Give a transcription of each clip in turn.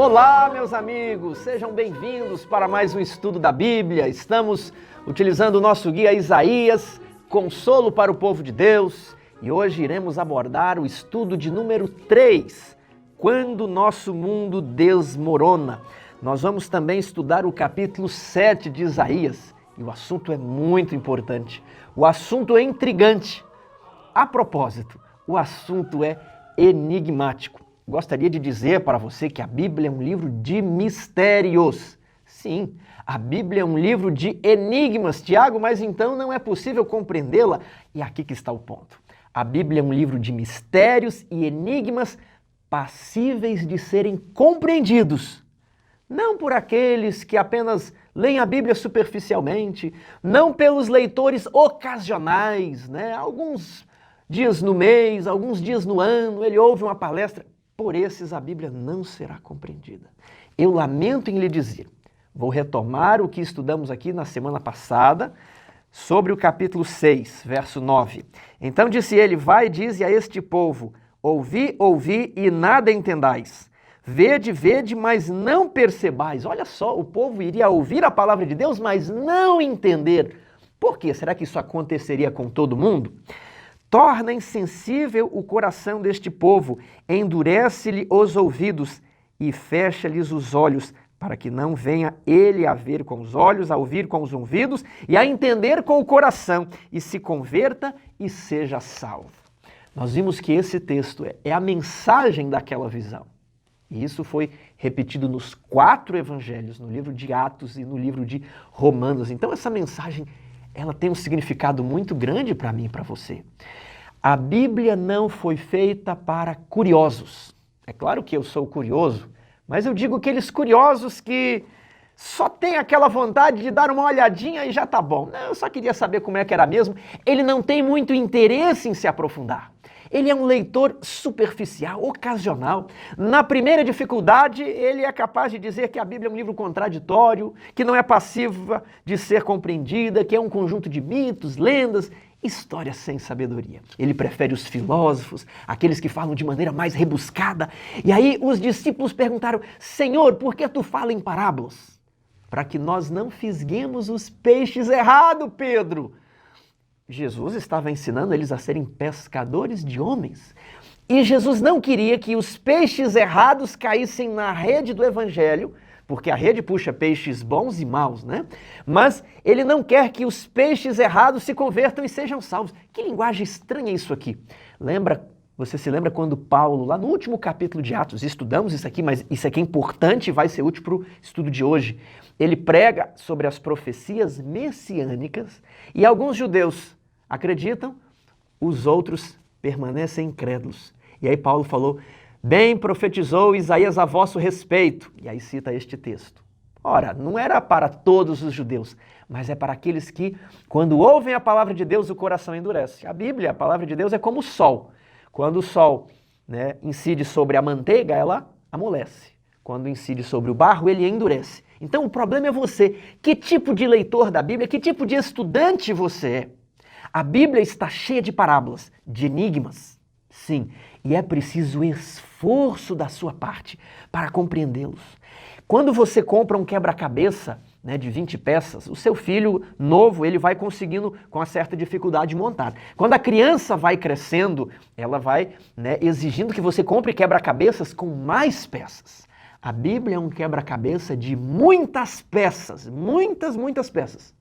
Olá, meus amigos, sejam bem-vindos para mais um estudo da Bíblia. Estamos utilizando o nosso guia Isaías, Consolo para o Povo de Deus, e hoje iremos abordar o estudo de número 3, Quando Nosso Mundo Desmorona. Nós vamos também estudar o capítulo 7 de Isaías, e o assunto é muito importante, o assunto é intrigante. A propósito, o assunto é enigmático. Gostaria de dizer para você que a Bíblia é um livro de mistérios. Sim, a Bíblia é um livro de enigmas, Tiago, mas então não é possível compreendê-la. E aqui que está o ponto. A Bíblia é um livro de mistérios e enigmas passíveis de serem compreendidos. Não por aqueles que apenas leem a Bíblia superficialmente, não pelos leitores ocasionais, alguns dias no mês, alguns dias no ano, ele ouve uma palestra. Por esses a Bíblia não será compreendida. Eu lamento em lhe dizer, vou retomar o que estudamos aqui na semana passada, sobre o capítulo 6, verso 9. Então disse ele, vai e dize a este povo, ouvi, ouvi e nada entendais. Vede, vede, mas não percebais. Olha só, o povo iria ouvir a palavra de Deus, mas não entender. Por quê? Será que isso aconteceria com todo mundo? Torna insensível o coração deste povo, endurece-lhe os ouvidos e fecha-lhes os olhos, para que não venha ele a ver com os olhos, a ouvir com os ouvidos e a entender com o coração, e se converta e seja salvo. Nós vimos que esse texto é a mensagem daquela visão. E isso foi repetido nos 4 evangelhos, no livro de Atos e no livro de Romanos. Então essa mensagem ela tem um significado muito grande para mim e para você. A Bíblia não foi feita para curiosos. É claro que eu sou curioso, mas eu digo aqueles curiosos que só tem aquela vontade de dar uma olhadinha e já tá bom. Eu só queria saber como é que era mesmo. Ele não tem muito interesse em se aprofundar. Ele é um leitor superficial, ocasional. Na primeira dificuldade, ele é capaz de dizer que a Bíblia é um livro contraditório, que não é passiva de ser compreendida, que é um conjunto de mitos, lendas, histórias sem sabedoria. Ele prefere os filósofos, aqueles que falam de maneira mais rebuscada. E aí os discípulos perguntaram, Senhor, por que tu fala em parábolas? Para que nós não fisguemos os peixes errado, Pedro. Jesus estava ensinando eles a serem pescadores de homens. E Jesus não queria que os peixes errados caíssem na rede do evangelho, porque a rede puxa peixes bons e maus, Mas ele não quer que os peixes errados se convertam e sejam salvos. Que linguagem estranha isso aqui. Você se lembra quando Paulo, lá no último capítulo de Atos, estudamos isso aqui, mas isso aqui é importante e vai ser útil para o estudo de hoje. Ele prega sobre as profecias messiânicas e alguns judeus acreditam, os outros permanecem incrédulos. E aí Paulo falou, bem profetizou Isaías a vosso respeito. E aí cita este texto. Ora, não era para todos os judeus, mas é para aqueles que, quando ouvem a palavra de Deus, o coração endurece. A Bíblia, a palavra de Deus é como o sol. Quando o sol incide sobre a manteiga, ela amolece. Quando incide sobre o barro, ele endurece. Então o problema é você. Que tipo de leitor da Bíblia, que tipo de estudante você é? A Bíblia está cheia de parábolas, de enigmas, sim, e é preciso esforço da sua parte para compreendê-los. Quando você compra um quebra-cabeça de 20 peças, o seu filho novo ele vai conseguindo com uma certa dificuldade montar. Quando a criança vai crescendo, ela vai exigindo que você compre quebra-cabeças com mais peças. A Bíblia é um quebra-cabeça de muitas peças, muitas peças.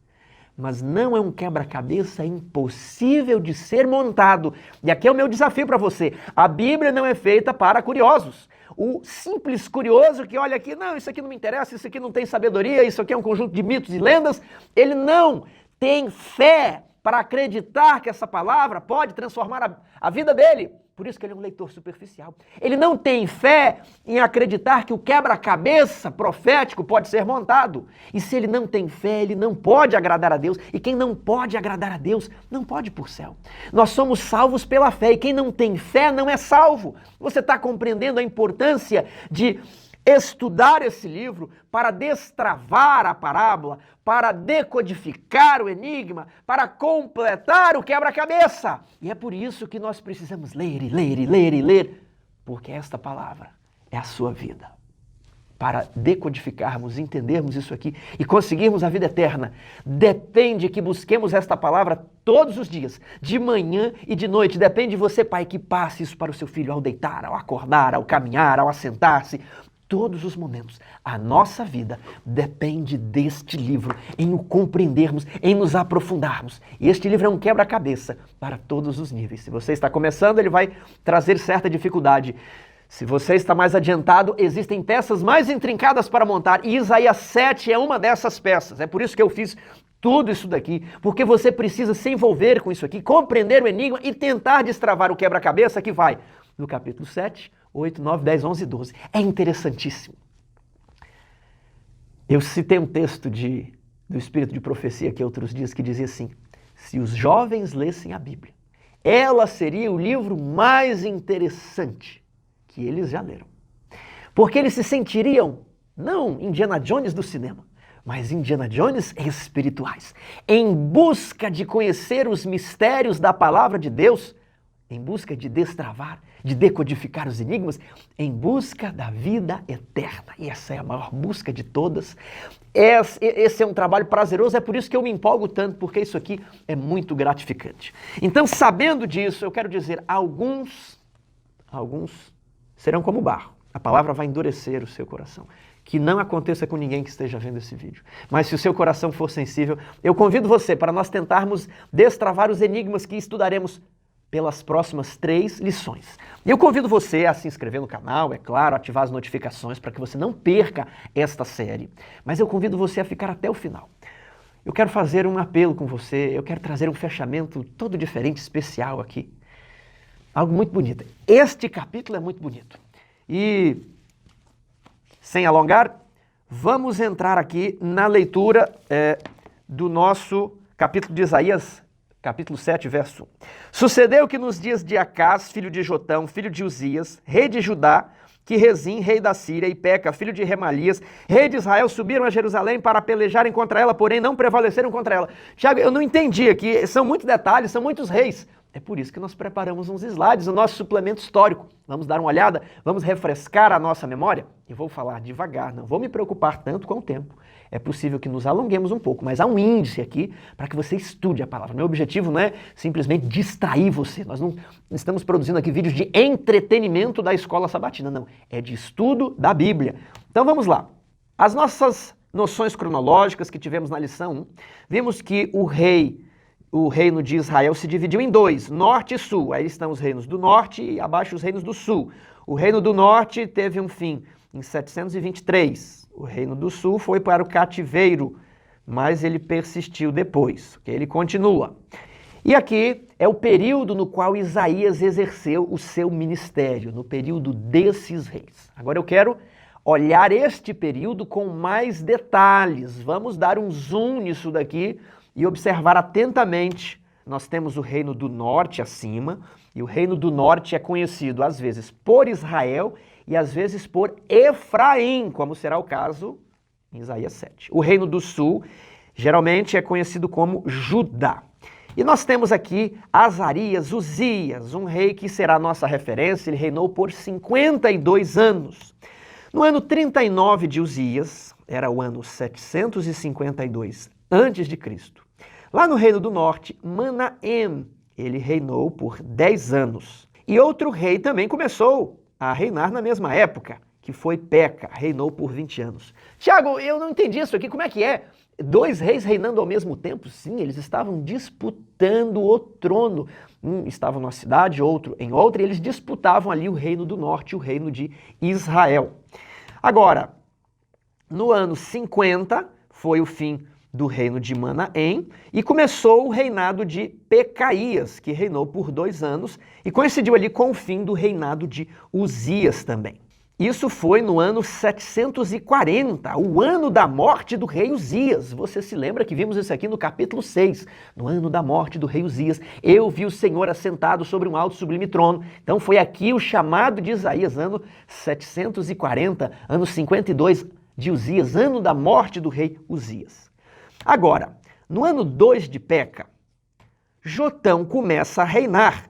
Mas não é um quebra-cabeça impossível de ser montado. E aqui é o meu desafio para você. A Bíblia não é feita para curiosos. O simples curioso que olha aqui, não, isso aqui não me interessa, isso aqui não tem sabedoria, isso aqui é um conjunto de mitos e lendas, ele não tem fé para acreditar que essa palavra pode transformar a vida dele. Por isso que ele é um leitor superficial. Ele não tem fé em acreditar que o quebra-cabeça profético pode ser montado. E se ele não tem fé, ele não pode agradar a Deus. E quem não pode agradar a Deus, não pode ir para o céu. Nós somos salvos pela fé. E quem não tem fé não é salvo. Você está compreendendo a importância de estudar esse livro para destravar a parábola, para decodificar o enigma, para completar o quebra-cabeça. E é por isso que nós precisamos ler e ler e ler e ler, porque esta palavra é a sua vida. para decodificarmos, entendermos isso aqui e conseguirmos a vida eterna, depende que busquemos esta palavra todos os dias, de manhã e de noite. Depende de você, pai, que passe isso para o seu filho ao deitar, ao acordar, ao caminhar, ao assentar-se. Todos os momentos. A nossa vida depende deste livro, em o compreendermos, em nos aprofundarmos. E este livro é um quebra-cabeça para todos os níveis. Se você está começando, ele vai trazer certa dificuldade. Se você está mais adiantado, existem peças mais intrincadas para montar, e Isaías 7 é uma dessas peças. É por isso que eu fiz tudo isso daqui, porque você precisa se envolver com isso aqui, compreender o enigma e tentar destravar o quebra-cabeça que vai no capítulo 7, 8, 9, 10, 11 e 12. É interessantíssimo. Eu citei um texto do Espírito de Profecia aqui outros dias que dizia assim: se os jovens lessem a Bíblia, ela seria o livro mais interessante que eles já leram. Porque eles se sentiriam, não Indiana Jones do cinema, mas Indiana Jones espirituais, em busca de conhecer os mistérios da palavra de Deus, em busca de destravar, de decodificar os enigmas, em busca da vida eterna. E essa é a maior busca de todas. Esse é um trabalho prazeroso, é por isso que eu me empolgo tanto, porque isso aqui é muito gratificante. Então, sabendo disso, eu quero dizer, alguns serão como barro. A palavra vai endurecer o seu coração. Que não aconteça com ninguém que esteja vendo esse vídeo. Mas se o seu coração for sensível, eu convido você para nós tentarmos destravar os enigmas que estudaremos pelas próximas 3 lições. E eu convido você a se inscrever no canal, é claro, ativar as notificações para que você não perca esta série. Mas eu convido você a ficar até o final. Eu quero fazer um apelo com você, eu quero trazer um fechamento todo diferente, especial aqui. Algo muito bonito. Este capítulo é muito bonito. E, sem alongar, vamos entrar aqui na leitura do nosso capítulo de Isaías, capítulo 7, verso 1. Sucedeu que nos dias de Acás, filho de Jotão, filho de Uzias, rei de Judá, que Rezim, rei da Síria, e Peca, filho de Remalias, rei de Israel, subiram a Jerusalém para pelejarem contra ela, porém não prevaleceram contra ela. Tiago, eu não entendi aqui, são muitos detalhes, são muitos reis. É por isso que nós preparamos uns slides, o nosso suplemento histórico. Vamos dar uma olhada, vamos refrescar a nossa memória? Eu vou falar devagar, não vou me preocupar tanto com o tempo. É possível que nos alonguemos um pouco, mas há um índice aqui para que você estude a palavra. Meu objetivo não é simplesmente distrair você. Nós não estamos produzindo aqui vídeos de entretenimento da escola sabatina, não. É de estudo da Bíblia. Então vamos lá. As nossas noções cronológicas que tivemos na lição 1, vimos que o reino de Israel se dividiu em 2, norte e sul. Aí estão os reinos do norte e abaixo os reinos do sul. O reino do norte teve um fim em 723. O reino do sul foi para o cativeiro, mas ele persistiu depois. Ele continua. E aqui é o período no qual Isaías exerceu o seu ministério, no período desses reis. Agora eu quero olhar este período com mais detalhes. Vamos dar um zoom nisso daqui e observar atentamente. Nós temos o reino do norte acima, e o reino do norte é conhecido às vezes por Israel e às vezes por Efraim, como será o caso em Isaías 7. O reino do sul geralmente é conhecido como Judá. E nós temos aqui Azarias, Uzias, um rei que será a nossa referência. Ele reinou por 52 anos. No ano 39 de Uzias, era o ano 752 a.C., lá no reino do norte, Manaém, ele reinou por 10 anos. E outro rei também começou a reinar na mesma época, que foi Peca, reinou por 20 anos. Tiago, eu não entendi isso aqui, como é que é? 2 reis reinando ao mesmo tempo? Sim, eles estavam disputando o trono. Um estava numa cidade, outro em outra, e eles disputavam ali o reino do norte, o reino de Israel. Agora, no ano 50, foi o fim do reino de Manaém, e começou o reinado de Pecaías, que reinou por 2 anos, e coincidiu ali com o fim do reinado de Uzias também. Isso foi no ano 740, o ano da morte do rei Uzias. Você se lembra que vimos isso aqui no capítulo 6, no ano da morte do rei Uzias. Eu vi o Senhor assentado sobre um alto e sublime trono. Então foi aqui o chamado de Isaías, ano 740, ano 52 de Uzias, ano da morte do rei Uzias. Agora, no ano 2 de Peca, Jotão começa a reinar.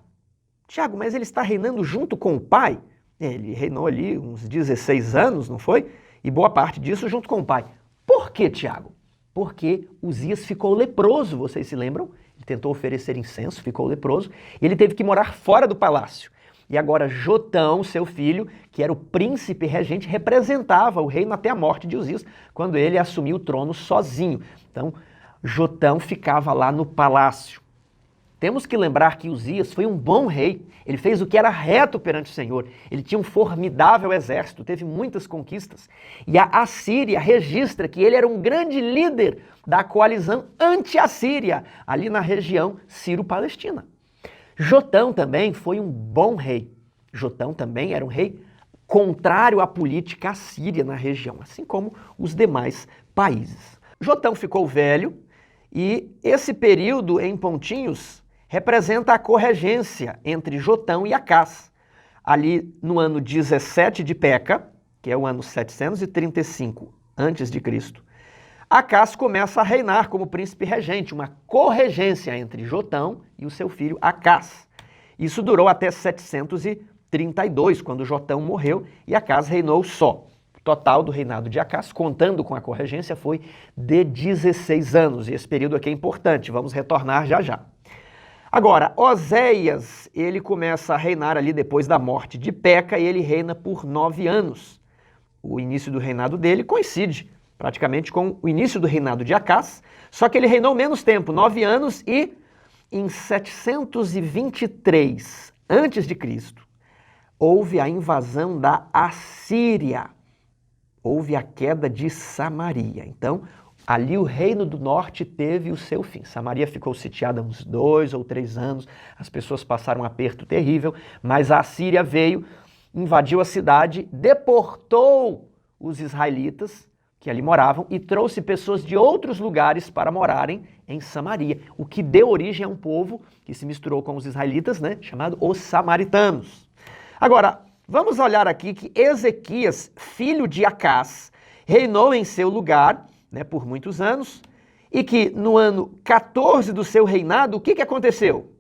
Tiago, mas ele está reinando junto com o pai? Ele reinou ali uns 16 anos, não foi? e boa parte disso junto com o pai. Por que, Tiago? Porque Uzias ficou leproso, vocês se lembram? Ele tentou oferecer incenso, ficou leproso, e ele teve que morar fora do palácio. E agora Jotão, seu filho, que era o príncipe regente, representava o reino até a morte de Uzias, quando ele assumiu o trono sozinho. Então, Jotão ficava lá no palácio. Temos que lembrar que Uzias foi um bom rei. Ele fez o que era reto perante o Senhor. Ele tinha um formidável exército, teve muitas conquistas. E a Assíria registra que ele era um grande líder da coalizão anti-assíria, ali na região Sírio-Palestina. Jotão também foi um bom rei. Jotão também era um rei contrário à política assíria na região, assim como os demais países. Jotão ficou velho e esse período em pontinhos representa a corregência entre Jotão e Acás. Ali no ano 17 de Peca, que é o ano 735 a.C., Acás começa a reinar como príncipe regente, uma corregência entre Jotão e o seu filho Acás. Isso durou até 732, quando Jotão morreu e Acás reinou só. O total do reinado de Acás, contando com a corregência, foi de 16 anos. E esse período aqui é importante, vamos retornar já já. Agora, Oséias, ele começa a reinar ali depois da morte de Peca e ele reina por 9 anos. O início do reinado dele coincide praticamente com o início do reinado de Acás, só que ele reinou menos tempo, 9 anos, e em 723 a.C., houve a invasão da Assíria, houve a queda de Samaria. Então, ali o reino do norte teve o seu fim. Samaria ficou sitiada uns 2 ou 3 anos, as pessoas passaram um aperto terrível, mas a Assíria veio, invadiu a cidade, deportou os israelitas que ali moravam e trouxe pessoas de outros lugares para morarem em Samaria, o que deu origem a um povo que se misturou com os israelitas, né, chamado os samaritanos. Agora, vamos olhar aqui que Ezequias, filho de Acás, reinou em seu lugar, né, por muitos anos, e que no ano 14 do seu reinado, o que aconteceu?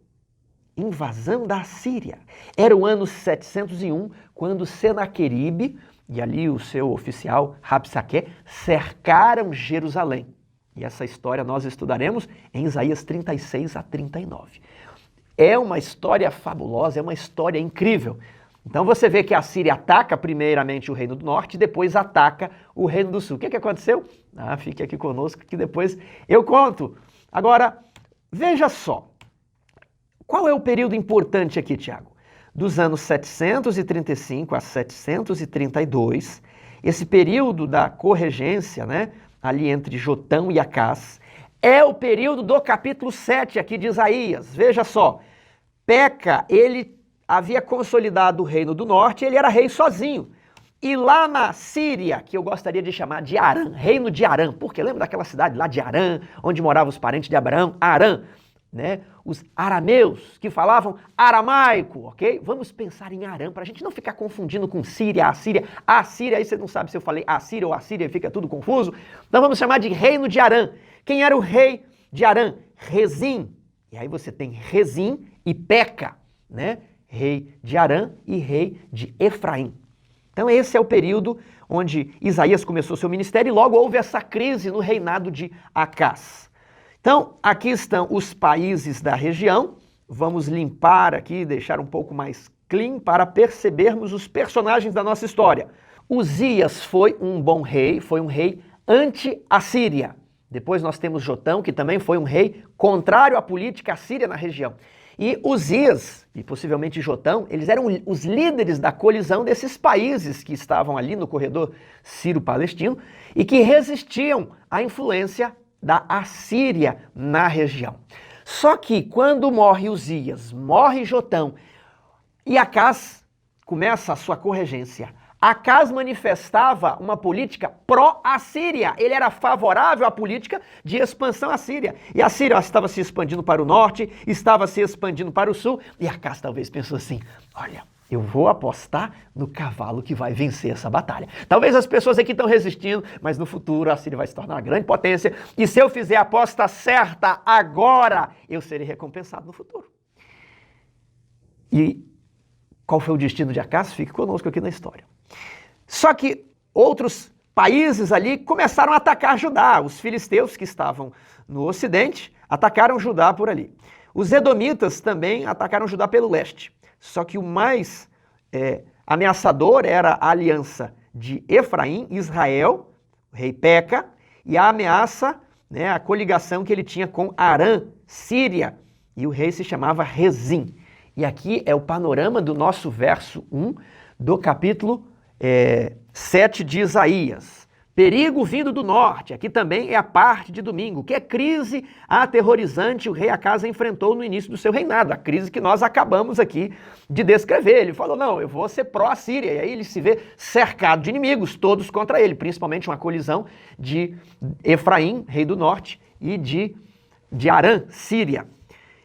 Invasão da Assíria. Era o ano 701, quando Senaqueribe e ali o seu oficial Rabsaqué cercaram Jerusalém. E essa história nós estudaremos em Isaías 36 a 39. É uma história fabulosa, é uma história incrível. Então você vê que a Síria ataca primeiramente o reino do norte e depois ataca o reino do sul. O que aconteceu? Fique aqui conosco que depois eu conto. Agora, veja só. Qual é o período importante aqui, Tiago? Dos anos 735 a 732, esse período da corregência, né, ali entre Jotão e Acás, é o período do capítulo 7 aqui de Isaías. Veja só, Peca, ele havia consolidado o reino do norte, ele era rei sozinho. E lá na Síria, que eu gostaria de chamar de Arã, reino de Arã, porque lembra daquela cidade lá de Arã, onde moravam os parentes de Abraão? Arã, né? Os arameus, que falavam aramaico, ok? Vamos pensar em Arã, para a gente não ficar confundindo com Síria, Assíria, aí você não sabe se eu falei Assíria ou Assíria, fica tudo confuso. Então vamos chamar de reino de Arã. Quem era o rei de Arã? Rezim. E aí você tem Rezim e Peca, né? Rei de Arã e rei de Efraim. Então esse é o período onde Isaías começou seu ministério e logo houve essa crise no reinado de Acás. Então aqui estão os países da região, vamos limpar aqui, deixar um pouco mais clean para percebermos os personagens da nossa história. Uzias foi um bom rei, foi um rei anti-assíria. Depois nós temos Jotão, que também foi um rei contrário à política assíria na região. E Uzias, e possivelmente Jotão, eles eram os líderes da colisão desses países que estavam ali no corredor sírio-palestino e que resistiam à influência da Assíria na região. Só que quando morre Uzias, morre Jotão e Acás começa a sua corregência, Acás manifestava uma política pró-assíria. Ele era favorável à política de expansão assíria. E a Síria estava se expandindo para o norte, estava se expandindo para o sul. E Acás talvez pensou assim, olha, eu vou apostar no cavalo que vai vencer essa batalha. Talvez as pessoas aqui estão resistindo, mas no futuro a Síria vai se tornar uma grande potência. E se eu fizer a aposta certa agora, eu serei recompensado no futuro. E qual foi o destino de Acás? Fique conosco aqui na história. Só que outros países ali começaram a atacar Judá. Os filisteus que estavam no ocidente atacaram Judá por ali. Os edomitas também atacaram Judá pelo leste. Só que o mais ameaçador era a aliança de Efraim, Israel, o rei Peca, e a ameaça, né, a coligação que ele tinha com Arã, Síria, e o rei se chamava Rezim. E aqui é o panorama do nosso verso 1 do capítulo 7 de Isaías. Perigo vindo do norte, aqui também é a parte de domingo, que é crise aterrorizante o rei Acasa enfrentou no início do seu reinado, a crise que nós acabamos aqui de descrever. Ele falou, não, eu vou ser pró-Síria, e aí ele se vê cercado de inimigos, todos contra ele, principalmente uma colisão de Efraim, rei do norte, e de Arã, Síria.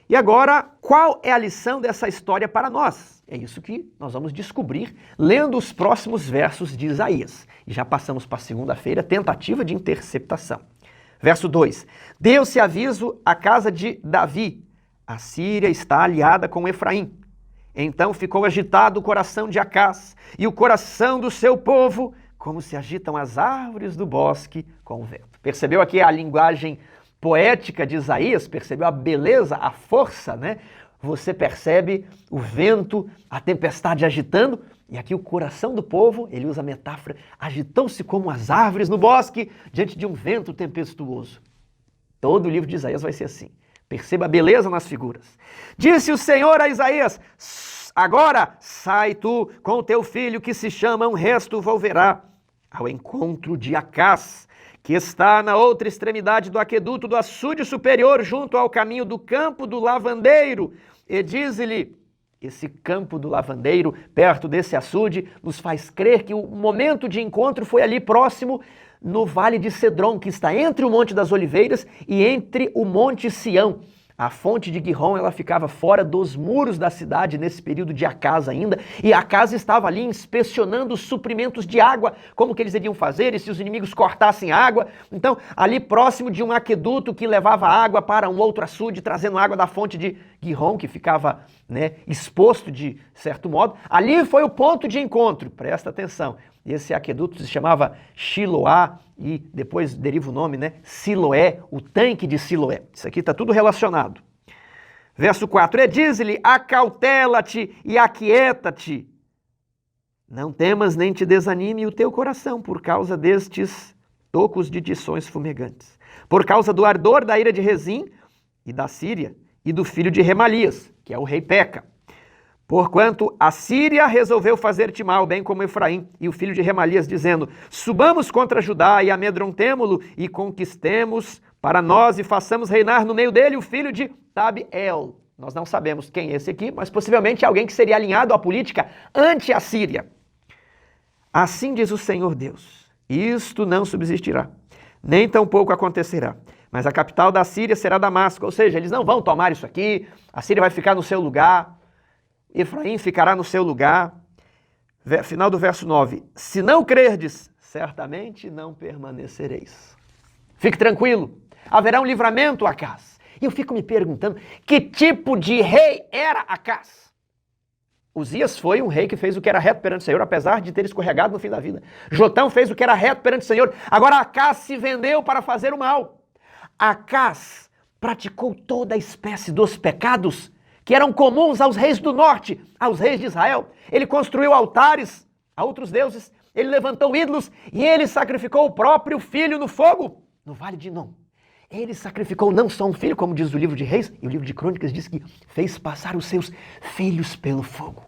E agora, qual é a lição dessa história para nós? É isso que nós vamos descobrir lendo os próximos versos de Isaías. E já passamos para segunda-feira, tentativa de interceptação. Verso 2. Deu-se aviso à casa de Davi. A Síria está aliada com Efraim. Então ficou agitado o coração de Acaz e o coração do seu povo, como se agitam as árvores do bosque com o vento. Percebeu aqui a linguagem poética de Isaías? Percebeu a beleza, a força, né? Você percebe o vento, a tempestade agitando, e aqui o coração do povo, ele usa a metáfora, agitou-se como as árvores no bosque diante de um vento tempestuoso. Todo o livro de Isaías vai ser assim. Perceba a beleza nas figuras. Disse o Senhor a Isaías, agora sai tu com o teu filho que se chama um resto volverá ao encontro de Acaz, que está na outra extremidade do aqueduto do açude superior, junto ao caminho do campo do lavandeiro. E diz-lhe, esse campo do lavandeiro, perto desse açude, nos faz crer que o momento de encontro foi ali próximo, no Vale de Cedron, que está entre o Monte das Oliveiras e entre o Monte Sião. A fonte de Gihon, ela ficava fora dos muros da cidade nesse período de Acaz ainda, e Acaz estava ali inspecionando os suprimentos de água, como que eles iriam fazer, e se os inimigos cortassem água. Então, ali próximo de um aqueduto que levava água para um outro açude, trazendo água da fonte de Gihon, que ficava, né, exposto de certo modo, ali foi o ponto de encontro, presta atenção. Esse aqueduto se chamava Shiloá, e depois deriva o nome, né? Siloé, o tanque de Siloé. Isso aqui está tudo relacionado. Verso 4, diz-lhe, acautela-te e aquieta-te. Não temas nem te desanime o teu coração por causa destes tocos de tições fumegantes. Por causa do ardor da ira de Rezim e da Síria e do filho de Remalias, que é o rei Peca. Porquanto a Síria resolveu fazer-te mal, bem como Efraim e o filho de Remalias, dizendo, subamos contra Judá e amedrontemo-lo e conquistemos para nós e façamos reinar no meio dele o filho de Tabiel. Nós não sabemos quem é esse aqui, mas possivelmente alguém que seria alinhado à política anti-assíria. Assim diz o Senhor Deus, isto não subsistirá, nem tampouco acontecerá. Mas a capital da Síria será Damasco, ou seja, eles não vão tomar isso aqui, a Síria vai ficar no seu lugar, Efraim ficará no seu lugar. Final do verso 9. Se não crerdes, certamente não permanecereis. Fique tranquilo, haverá um livramento, Acaz. E eu fico me perguntando, que tipo de rei era Acaz? Uzias foi um rei que fez o que era reto perante o Senhor, apesar de ter escorregado no fim da vida. Jotão fez o que era reto perante o Senhor. Agora Acaz se vendeu para fazer o mal. Acaz praticou toda a espécie dos pecados que eram comuns aos reis do norte, aos reis de Israel. Ele construiu altares a outros deuses, ele levantou ídolos e ele sacrificou o próprio filho no fogo, no vale de Inom. Ele sacrificou não só um filho, como diz o livro de Reis, e o livro de Crônicas diz que fez passar os seus filhos pelo fogo.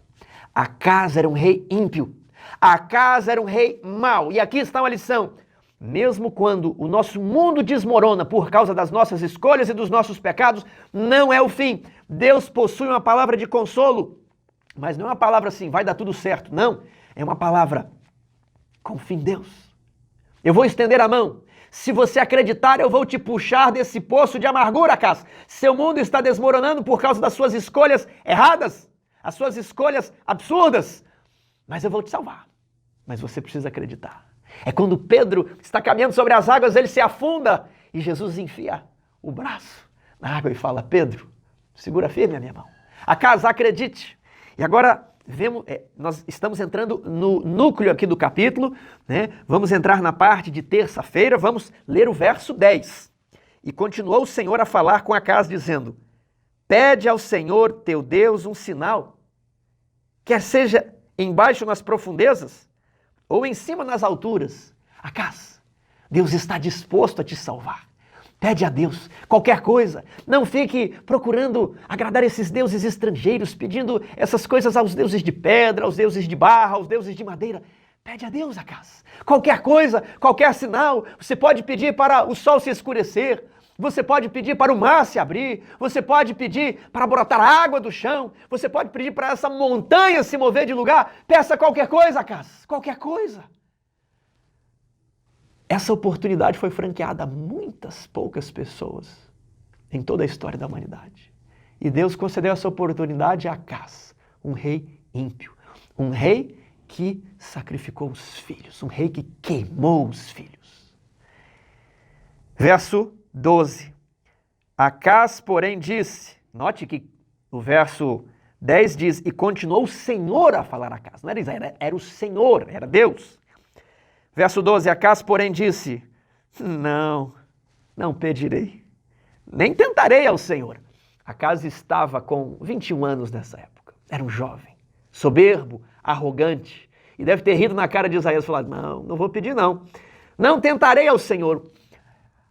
Acaz era um rei ímpio, Acaz era um rei mau. E aqui está uma lição. Mesmo quando o nosso mundo desmorona por causa das nossas escolhas e dos nossos pecados, não é o fim. Deus possui uma palavra de consolo, mas não é uma palavra assim, vai dar tudo certo. Não, é uma palavra, confia em Deus. Eu vou estender a mão. Se você acreditar, eu vou te puxar desse poço de amargura, Acaz. Seu mundo está desmoronando por causa das suas escolhas erradas, as suas escolhas absurdas, mas eu vou te salvar. Mas você precisa acreditar. É quando Pedro está caminhando sobre as águas, ele se afunda e Jesus enfia o braço na água e fala, Pedro, segura firme a minha mão. Acaz, acredite. E agora nós estamos entrando no núcleo aqui do capítulo, né? Vamos entrar na parte de terça-feira, vamos ler o verso 10. E continuou o Senhor a falar com Acaz, dizendo: pede ao Senhor teu Deus um sinal, quer seja embaixo nas profundezas, ou em cima nas alturas. Acaz, Deus está disposto a te salvar. Pede a Deus qualquer coisa. Não fique procurando agradar esses deuses estrangeiros, pedindo essas coisas aos deuses de pedra, aos deuses de barro, aos deuses de madeira. Pede a Deus, Acaz. Qualquer coisa, qualquer sinal. Você pode pedir para o sol se escurecer. Você pode pedir para o mar se abrir. Você pode pedir para brotar água do chão. Você pode pedir para essa montanha se mover de lugar. Peça qualquer coisa, Acaz. Qualquer coisa. Essa oportunidade foi franqueada a muitas poucas pessoas em toda a história da humanidade. E Deus concedeu essa oportunidade a Acaz, um rei ímpio, um rei que sacrificou os filhos, um rei que queimou os filhos. Verso 12. Acaz, porém, disse, note que o verso 10 diz, e continuou o Senhor a falar a Acaz. Não era Isaías, era o Senhor, era Deus. Verso 12, Acaz, porém, disse, não pedirei, nem tentarei ao Senhor. Acaz estava com 21 anos nessa época, era um jovem, soberbo, arrogante, e deve ter rido na cara de Isaías e falado, não vou pedir não tentarei ao Senhor.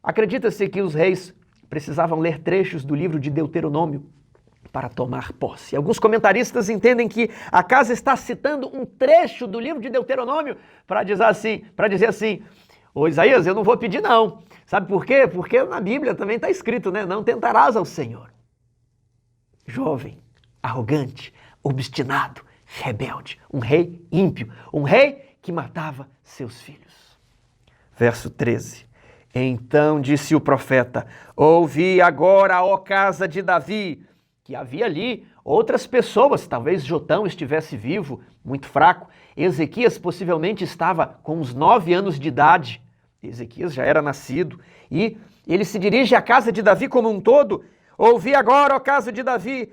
Acredita-se que os reis precisavam ler trechos do livro de Deuteronômio para tomar posse. Alguns comentaristas entendem que Acaz está citando um trecho do livro de Deuteronômio para dizer assim, ô Isaías, eu não vou pedir não. Sabe por quê? Porque na Bíblia também está escrito, né? Não tentarás ao Senhor. Jovem, arrogante, obstinado, rebelde, um rei ímpio, um rei que matava seus filhos. Verso 13. Então disse o profeta, ouvi agora, ó casa de Davi, que havia ali outras pessoas, talvez Jotão estivesse vivo, muito fraco. Ezequias possivelmente estava com uns 9 anos de idade. Ezequias já era nascido. E ele se dirige à casa de Davi como um todo. Ouvi agora, ó casa de Davi,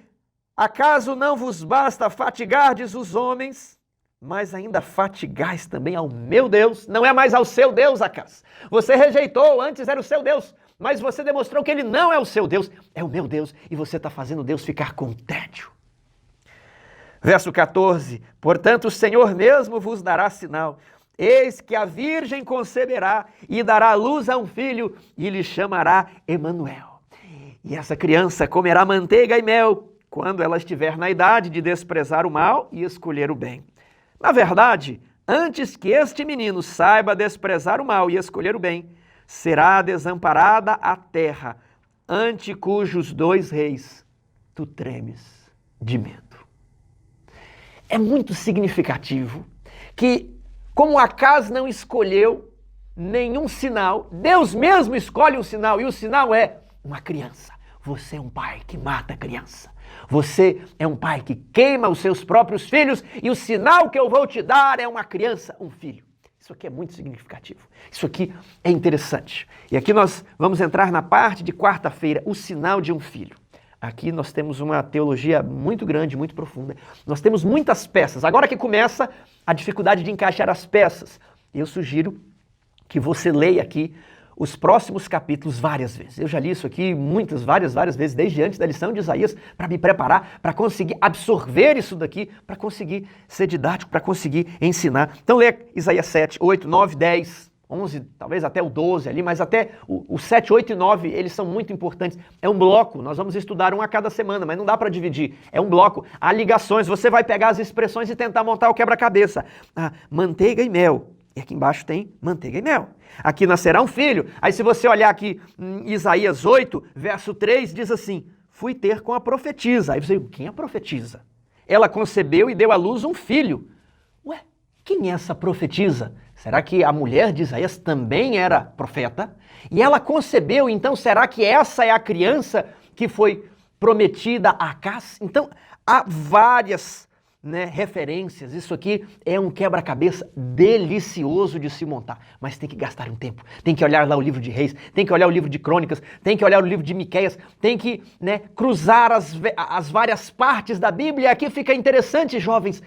acaso não vos basta fatigardes os homens, mas ainda fatigais também ao meu Deus? Não é mais ao seu Deus, Acaz. Você rejeitou, antes era o seu Deus. Mas você demonstrou que ele não é o seu Deus, é o meu Deus, e você está fazendo Deus ficar com tédio. Verso 14, portanto o Senhor mesmo vos dará sinal, eis que a virgem conceberá e dará luz a um filho e lhe chamará Emanuel. E essa criança comerá manteiga e mel quando ela estiver na idade de desprezar o mal e escolher o bem. Na verdade, antes que este menino saiba desprezar o mal e escolher o bem, será desamparada a terra, ante cujos 2 reis tu tremes de medo. É muito significativo que, como Acaz não escolheu nenhum sinal, Deus mesmo escolhe um sinal, e o sinal é uma criança. Você é um pai que mata a criança. Você é um pai que queima os seus próprios filhos, e o sinal que eu vou te dar é uma criança, um filho. Isso aqui é muito significativo. Isso aqui é interessante. E aqui nós vamos entrar na parte de quarta-feira, o sinal de um filho. Aqui nós temos uma teologia muito grande, muito profunda. Nós temos muitas peças. Agora que começa a dificuldade de encaixar as peças, eu sugiro que você leia aqui os próximos capítulos várias vezes. Eu já li isso aqui várias vezes, desde antes da lição de Isaías, para me preparar, para conseguir absorver isso daqui, para conseguir ser didático, para conseguir ensinar. Então lê Isaías 7, 8, 9, 10, 11, talvez até o 12 ali, mas até o 7, 8 e 9, eles são muito importantes. É um bloco, nós vamos estudar um a cada semana, mas não dá para dividir. É um bloco, há ligações, você vai pegar as expressões e tentar montar o quebra-cabeça. Manteiga e mel. E aqui embaixo tem manteiga e mel. Aqui nascerá um filho. Aí se você olhar aqui em Isaías 8, verso 3, diz assim, fui ter com a profetisa. Aí você, quem é a profetisa? Ela concebeu e deu à luz um filho. Ué, quem é essa profetisa? Será que a mulher de Isaías também era profeta? E ela concebeu, então será que essa é a criança que foi prometida a Acaz? Então há várias né, referências. Isso aqui é um quebra-cabeça delicioso de se montar, mas tem que gastar um tempo. Tem que olhar lá o livro de Reis, tem que olhar o livro de Crônicas, tem que olhar o livro de Miqueias, tem que, né, cruzar as várias partes da Bíblia. Aqui fica interessante, jovens.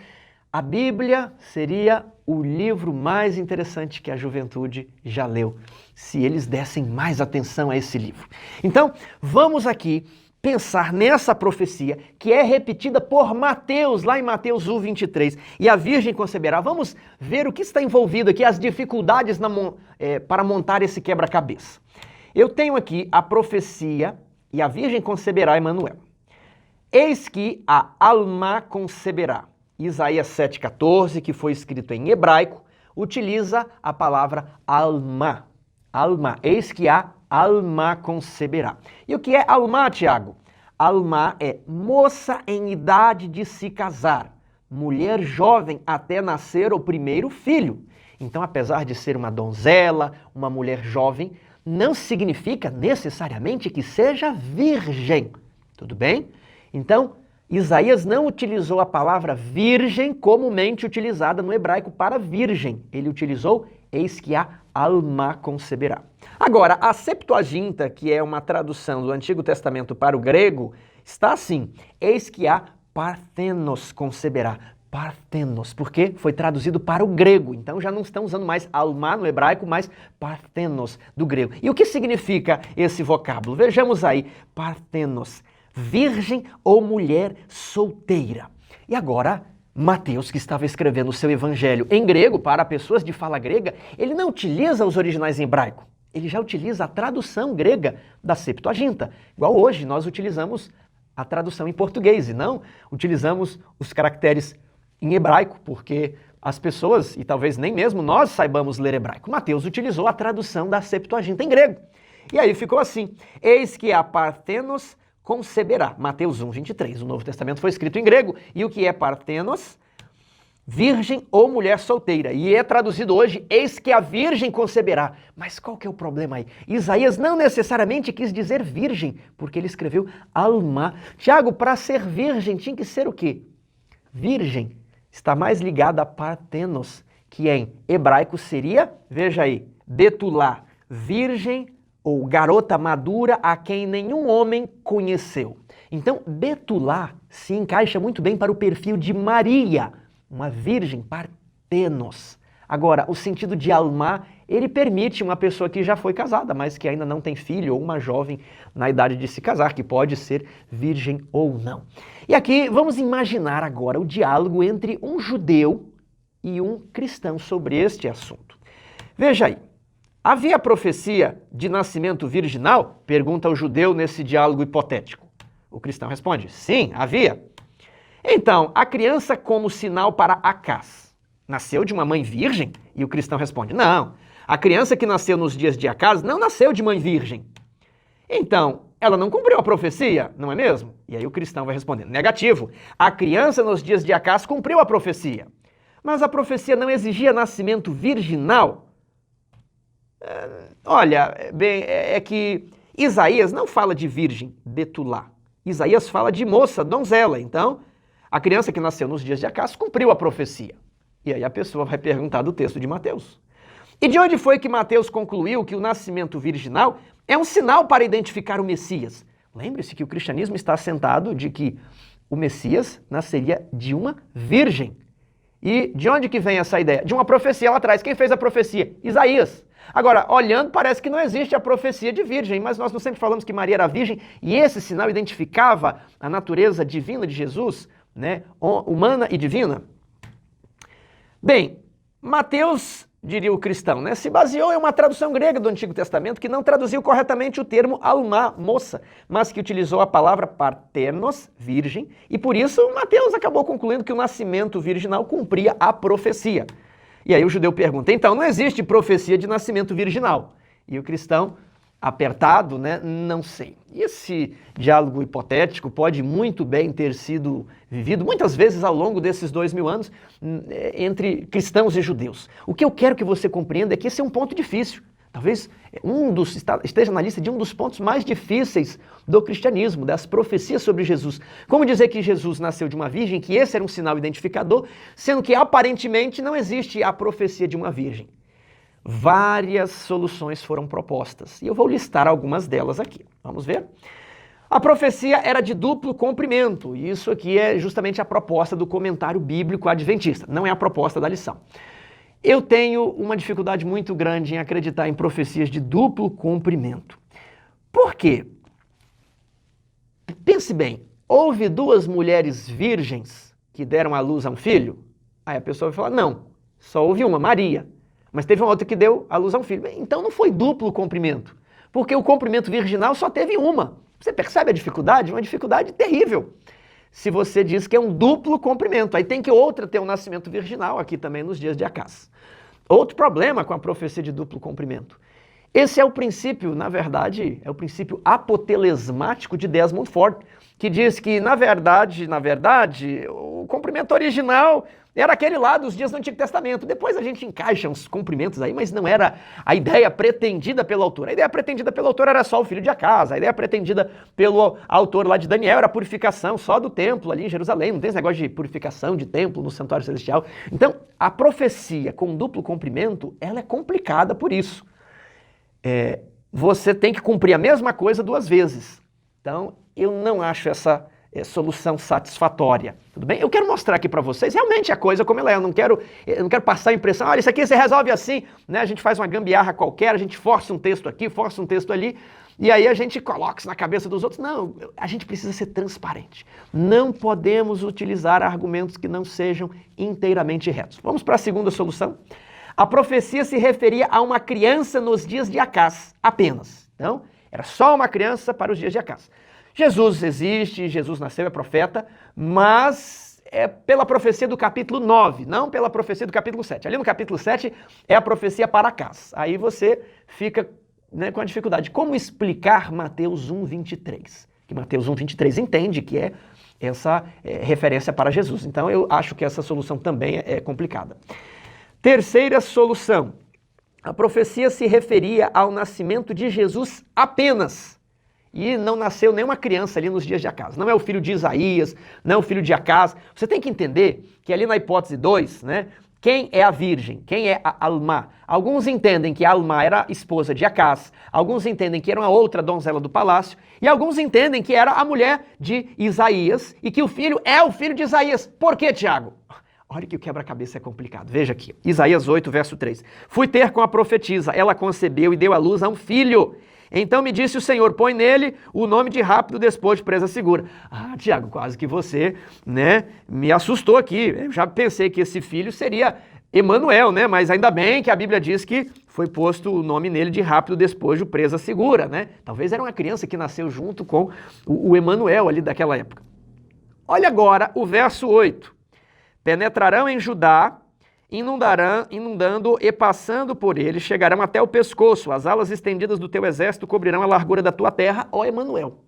A Bíblia seria o livro mais interessante que a juventude já leu, se eles dessem mais atenção a esse livro. Então, vamos aqui pensar nessa profecia que é repetida por Mateus, lá em Mateus 1:23. E a Virgem conceberá. Vamos ver o que está envolvido aqui, as dificuldades para montar esse quebra-cabeça. Eu tenho aqui a profecia e a Virgem conceberá Emanuel. Eis que a Alma conceberá. Isaías 7,14, que foi escrito em hebraico, utiliza a palavra Alma. Alma, eis que a Alma conceberá. E o que é Alma, Tiago? Alma é moça em idade de se casar, mulher jovem até nascer o primeiro filho. Então, apesar de ser uma donzela, uma mulher jovem, não significa necessariamente que seja virgem. Tudo bem? Então, Isaías não utilizou a palavra virgem comumente utilizada no hebraico para virgem. Ele utilizou eis que a Alma conceberá. Agora, a Septuaginta, que é uma tradução do Antigo Testamento para o grego, está assim: eis que a Parthenos conceberá. Parthenos, porque foi traduzido para o grego. Então já não estão usando mais Alma no hebraico, mas Parthenos do grego. E o que significa esse vocábulo? Vejamos aí, Parthenos. Virgem ou mulher solteira. E agora, Mateus, que estava escrevendo o seu evangelho em grego para pessoas de fala grega, ele não utiliza os originais em hebraico, ele já utiliza a tradução grega da Septuaginta. Igual hoje nós utilizamos a tradução em português e não utilizamos os caracteres em hebraico, porque as pessoas, e talvez nem mesmo nós saibamos ler hebraico. Mateus utilizou a tradução da Septuaginta em grego. E aí ficou assim: eis que a Parthenos conceberá. Mateus 1:23. O Novo Testamento foi escrito em grego. E o que é Parthenos? Virgem ou mulher solteira. E é traduzido hoje, eis que a virgem conceberá. Mas qual que é o problema aí? Isaías não necessariamente quis dizer virgem, porque ele escreveu Alma. Tiago, para ser virgem tinha que ser o quê? Virgem está mais ligada a Parthenos, que em hebraico seria, veja aí, Betulá, virgem ou garota madura a quem nenhum homem conheceu. Então, Betulá se encaixa muito bem para o perfil de Maria, uma virgem, Parthenos. Agora, o sentido de Alma, ele permite uma pessoa que já foi casada, mas que ainda não tem filho, ou uma jovem na idade de se casar, que pode ser virgem ou não. E aqui vamos imaginar agora o diálogo entre um judeu e um cristão sobre este assunto. Veja aí. Havia profecia de nascimento virginal? Pergunta o judeu nesse diálogo hipotético. O cristão responde: sim, havia. Então, a criança como sinal para Acás nasceu de uma mãe virgem? E o cristão responde: não, a criança que nasceu nos dias de Acás não nasceu de mãe virgem. Então, ela não cumpriu a profecia, não é mesmo? E aí o cristão vai responder: negativo, a criança nos dias de Acás cumpriu a profecia. Mas a profecia não exigia nascimento virginal? Olha, bem, é que Isaías não fala de virgem, Betulá. Isaías fala de moça, donzela. Então, a criança que nasceu nos dias de Acás cumpriu a profecia. E aí a pessoa vai perguntar do texto de Mateus. E de onde foi que Mateus concluiu que o nascimento virginal é um sinal para identificar o Messias? Lembre-se que o cristianismo está assentado de que o Messias nasceria de uma virgem. E de onde que vem essa ideia? De uma profecia lá atrás. Quem fez a profecia? Isaías. Agora, olhando, parece que não existe a profecia de virgem, mas nós não sempre falamos que Maria era virgem e esse sinal identificava a natureza divina de Jesus, né, humana e divina? Bem, Mateus, diria o cristão, né, se baseou em uma tradução grega do Antigo Testamento que não traduziu corretamente o termo alma, moça, mas que utilizou a palavra parthenos, virgem, e por isso Mateus acabou concluindo que o nascimento virginal cumpria a profecia. E aí o judeu pergunta: então não existe profecia de nascimento virginal? E o cristão, apertado, né, não sei. E esse diálogo hipotético pode muito bem ter sido vivido muitas vezes ao longo desses 2000 anos entre cristãos e judeus. O que eu quero que você compreenda é que esse é um ponto difícil. Talvez esteja na lista de um dos pontos mais difíceis do cristianismo, das profecias sobre Jesus. Como dizer que Jesus nasceu de uma virgem, que esse era um sinal identificador, sendo que aparentemente não existe a profecia de uma virgem? Várias soluções foram propostas e eu vou listar algumas delas aqui. Vamos ver? A profecia era de duplo comprimento, e isso aqui é justamente a proposta do comentário bíblico adventista, não é a proposta da lição. Eu tenho uma dificuldade muito grande em acreditar em profecias de duplo comprimento. Por quê? Pense bem, houve duas mulheres virgens que deram à luz a um filho? Aí a pessoa vai falar, não, só houve uma, Maria, mas teve uma outra que deu à luz a um filho. Então não foi duplo comprimento, porque o comprimento virginal só teve uma. Você percebe a dificuldade? Uma dificuldade terrível. Se você diz que é um duplo comprimento, aí tem que outra ter um nascimento virginal, aqui também nos dias de Acás. Outro problema com a profecia de duplo comprimento. Esse é o princípio, na verdade, é o princípio apotelesmático de Desmond Ford, que diz que, na verdade, o comprimento original era aquele lá dos dias do Antigo Testamento. Depois a gente encaixa uns comprimentos aí, mas não era a ideia pretendida pelo autor. A ideia pretendida pelo autor era só o filho de Acás. A ideia pretendida pelo autor lá de Daniel era a purificação só do templo ali em Jerusalém. Não tem esse negócio de purificação de templo no santuário celestial. Então, a profecia com duplo comprimento, ela é complicada por isso. Você tem que cumprir a mesma coisa duas vezes. Então, eu não acho essa solução satisfatória. Tudo bem? Eu quero mostrar aqui para vocês realmente a coisa como ela é. Eu não quero passar a impressão, olha, isso aqui você resolve assim, né? A gente faz uma gambiarra qualquer, a gente força um texto aqui, força um texto ali, e aí a gente coloca isso na cabeça dos outros. Não, a gente precisa ser transparente. Não podemos utilizar argumentos que não sejam inteiramente retos. Vamos para a segunda solução. A profecia se referia a uma criança nos dias de Acás, apenas. Então, era só uma criança para os dias de Acás. Jesus existe, Jesus nasceu, é profeta, mas é pela profecia do capítulo 9, não pela profecia do capítulo 7. Ali no capítulo 7 é a profecia para Acás. Aí você fica, né, com a dificuldade. Como explicar Mateus 1:23? Que Mateus 1:23 entende que é essa referência para Jesus. Então eu acho que essa solução também é complicada. Terceira solução. A profecia se referia ao nascimento de Jesus apenas. E não nasceu nenhuma criança ali nos dias de Acás. Não é o filho de Isaías, não é o filho de Acás. Você tem que entender que ali na hipótese 2, né, quem é a virgem? Quem é a Almá? Alguns entendem que a Almá era esposa de Acás, alguns entendem que era uma outra donzela do palácio, e alguns entendem que era a mulher de Isaías e que o filho é o filho de Isaías. Por quê, Tiago? Olha que o quebra-cabeça é complicado. Veja aqui, Isaías 8, verso 3. Fui ter com a profetisa, ela concebeu e deu à luz a um filho. Então me disse o Senhor, põe nele o nome de rápido despojo, presa segura. Ah, Tiago, quase que você, né, me assustou aqui. Eu já pensei que esse filho seria Emanuel, né? Mas ainda bem que a Bíblia diz que foi posto o nome nele de rápido despojo, presa segura, né? Talvez era uma criança que nasceu junto com o Emanuel ali daquela época. Olha agora o verso 8. Penetrarão em Judá, inundando e passando por ele, chegarão até o pescoço. As alas estendidas do teu exército cobrirão a largura da tua terra, ó Emanuel.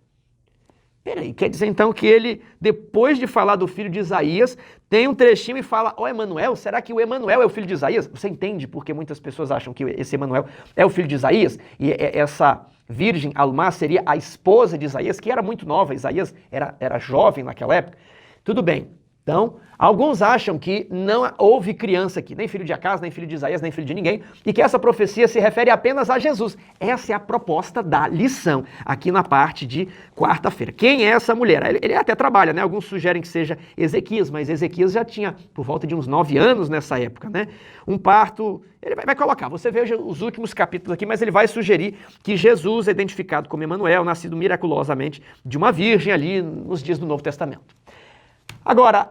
Peraí, quer dizer então que ele, depois de falar do filho de Isaías, tem um trechinho e fala, ó Emanuel, será que o Emanuel é o filho de Isaías? Você entende porque muitas pessoas acham que esse Emanuel é o filho de Isaías? E essa virgem Almá seria a esposa de Isaías, que era muito nova. Isaías era jovem naquela época. Tudo bem. Então, alguns acham que não houve criança aqui, nem filho de Acás, nem filho de Isaías, nem filho de ninguém, e que essa profecia se refere apenas a Jesus. Essa é a proposta da lição, aqui na parte de quarta-feira. Quem é essa mulher? Ele até trabalha, né? Alguns sugerem que seja Ezequias, mas Ezequias já tinha por volta de uns 9 anos nessa época, né? Um parto, ele vai colocar, você veja os últimos capítulos aqui, mas ele vai sugerir que Jesus é identificado como Emanuel, nascido miraculosamente de uma virgem ali nos dias do Novo Testamento. Agora,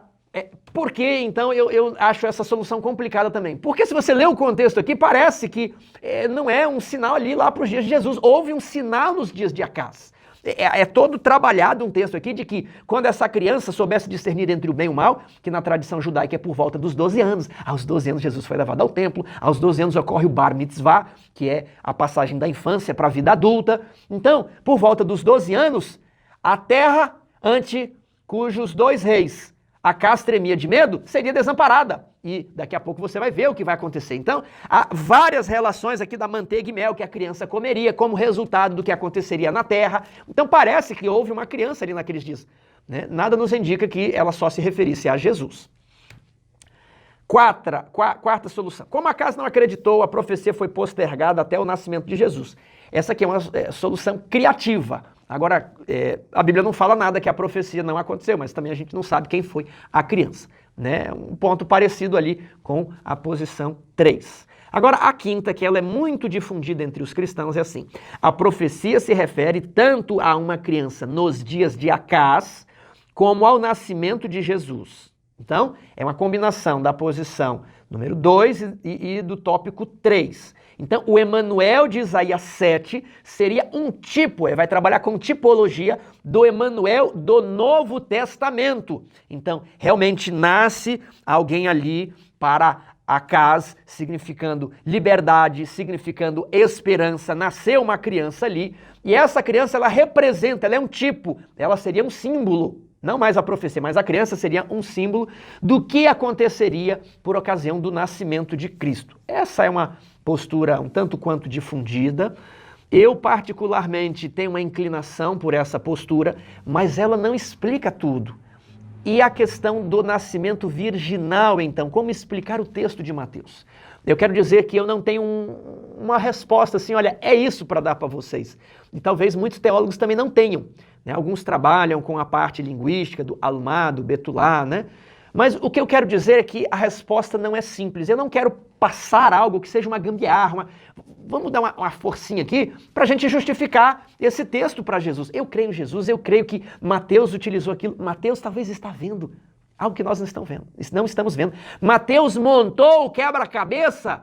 por que então eu acho essa solução complicada também? Porque se você lê o contexto aqui, parece que não é um sinal ali lá para os dias de Jesus. Houve um sinal nos dias de Acás. É todo trabalhado um texto aqui de que quando essa criança soubesse discernir entre o bem e o mal, que na tradição judaica é por volta dos 12 anos. Aos 12 anos Jesus foi levado ao templo, aos 12 anos ocorre o Bar Mitzvah, que é a passagem da infância para a vida adulta. Então, por volta dos 12 anos, a terra ante cujos 2 reis, Acás tremia de medo, seria desamparada. E daqui a pouco você vai ver o que vai acontecer. Então, há várias relações aqui da manteiga e mel que a criança comeria como resultado do que aconteceria na terra. Então, parece que houve uma criança ali naqueles dias, né? Nada nos indica que ela só se referisse a Jesus. Quarta solução. Como Acás não acreditou, a profecia foi postergada até o nascimento de Jesus. Essa aqui é uma solução criativa. Agora, a Bíblia não fala nada que a profecia não aconteceu, mas também a gente não sabe quem foi a criança, né? Um ponto parecido ali com a posição 3. Agora, a quinta, que ela é muito difundida entre os cristãos, é assim. A profecia se refere tanto a uma criança nos dias de Acás, como ao nascimento de Jesus. Então, é uma combinação da posição número 2 e do tópico 3. Então, o Emanuel de Isaías 7 seria um tipo, vai trabalhar com tipologia do Emanuel do Novo Testamento. Então, realmente nasce alguém ali para Acás, significando liberdade, significando esperança. Nasceu uma criança ali, e essa criança, ela representa, ela é um tipo, ela seria um símbolo. Não mais a profecia, mas a criança seria um símbolo do que aconteceria por ocasião do nascimento de Cristo. Essa é uma postura um tanto quanto difundida. Eu, particularmente, tenho uma inclinação por essa postura, mas ela não explica tudo. E a questão do nascimento virginal, então, como explicar o texto de Mateus? Eu quero dizer que eu não tenho uma resposta assim, olha, é isso para dar para vocês. E talvez muitos teólogos também não tenham, né? Alguns trabalham com a parte linguística do Alma, do Betulá, né? Mas o que eu quero dizer é que a resposta não é simples. Eu não quero passar algo que seja uma gambiarra, vamos dar uma forcinha aqui para a gente justificar esse texto para Jesus. Eu creio em Jesus, eu creio que Mateus utilizou aquilo. Mateus talvez está vendo algo que nós não estamos vendo. Mateus montou o quebra-cabeça